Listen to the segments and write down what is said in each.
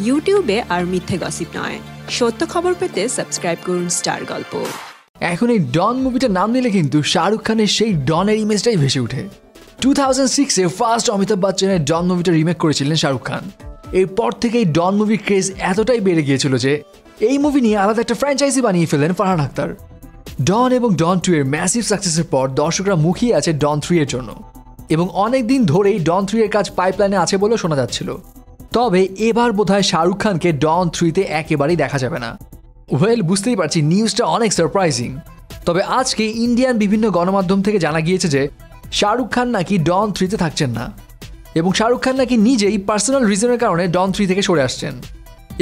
ইউটিউবে আর মিথ্যে গসিপ নয়, সত্য খবর পেতে সাবস্ক্রাইব করুন স্টার গল্প। এখন এই ডন মুভিটার নাম নিলে কিন্তু শাহরুখ খানের সেই ডনের ইমেজটাই ভেসে ওঠে। 2006-এ ফার্স্ট অমিতাভ বচ্চনের ডন মুভিটা রিমেক করেছিলেন শাহরুখ খান। এরপর থেকে এই ডন মুভির ক্রেজ এতটাই বেড়ে গিয়েছিল যে এই মুভি নিয়ে আলাদা একটা ফ্র্যাঞ্চাইজি বানিয়ে ফেলেন ফারহান আখতার। ডন এবং ডন 2 এর ম্যাসিভ সাকসেসের পর দর্শকরা মুখিয়ে আছে ডন 3 এর জন্য, এবং অনেক দিন ধরেই ডন 3 এর কাজ পাইপলাইনে আছে বলেও শোনা যাচ্ছিল। তবে এবার বোধহয় শাহরুখ খানকে ডন 3-তে একেবারেই দেখা যাবে না। বুঝতেই পারছি নিউজটা অনেক সারপ্রাইজিং। তবে আজকে ইন্ডিয়ান বিভিন্ন গণমাধ্যম থেকে জানা গিয়েছে যে শাহরুখ খান নাকি ডন 3-তে থাকছেন না, এবং শাহরুখ খান নাকি নিজেই পার্সোনাল রিজনের কারণে ডন 3 থেকে সরে আসছেন।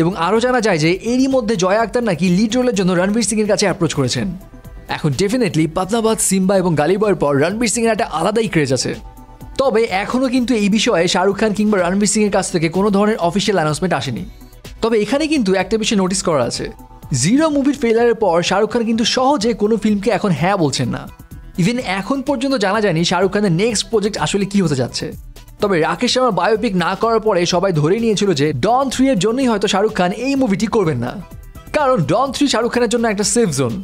এবং আরও জানা যায় যে এরই মধ্যে জয়া আখতার নাকি লিড রোলের জন্য রণবীর সিংয়ের কাছে অ্যাপ্রোচ করেছেন। এখন ডেফিনেটলি পাতলাবাদ, সিম্বা এবং গালি বয়ের পর রণবীর সিংয়ের একটা আলাদাই ক্রেজ আছে। তবে এখনও কিন্তু এই বিষয়ে শাহরুখ খান কিংবা রণবীর সিংয়ের কাছ থেকে কোনো ধরনের অফিসিয়াল অ্যানাউন্সমেন্ট আসেনি। তবে এখানে কিন্তু একটা বিষয় নোটিস করা আছে, জিরো মুভির ফেলারের পর শাহরুখ খান কিন্তু সহজে কোনো ফিল্মকে এখন হ্যাঁ বলছেন না। ইভেন এখন পর্যন্ত জানা যায়নি শাহরুখ খানের নেক্সট প্রজেক্ট আসলে কি হতে যাচ্ছে। তবে রাকেশ শর্মার বায়োপিক না করার পরে সবাই ধরে নিয়েছিল যে ডন 3 এর জন্যই হয়তো শাহরুখ খান এই মুভিটি করবেন না, কারণ ডন 3 শাহরুখ খানের জন্য একটা সেফ জোন।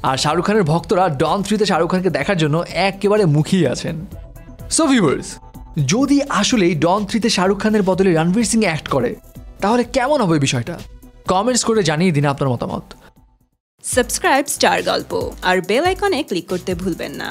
আর শাহরুখ খানের ভক্তরা ডন 3-তে শাহরুখ খানকে দেখার জন্য একেবারে মুখিয়ে আছেন। সো ভিউয়ার্স, যদি আসলেই ডন 3-তে শাহরুখ খানের বদলে রণবীর সিং অ্যাক্ট করে তাহলে কেমন হবে বিষয়টা? কমেন্টস করে জানিয়ে দিন আপনার মতামত। সাবস্ক্রাইব স্টার গল্প আর বেল আইকনে ক্লিক করতে ভুলবেন না।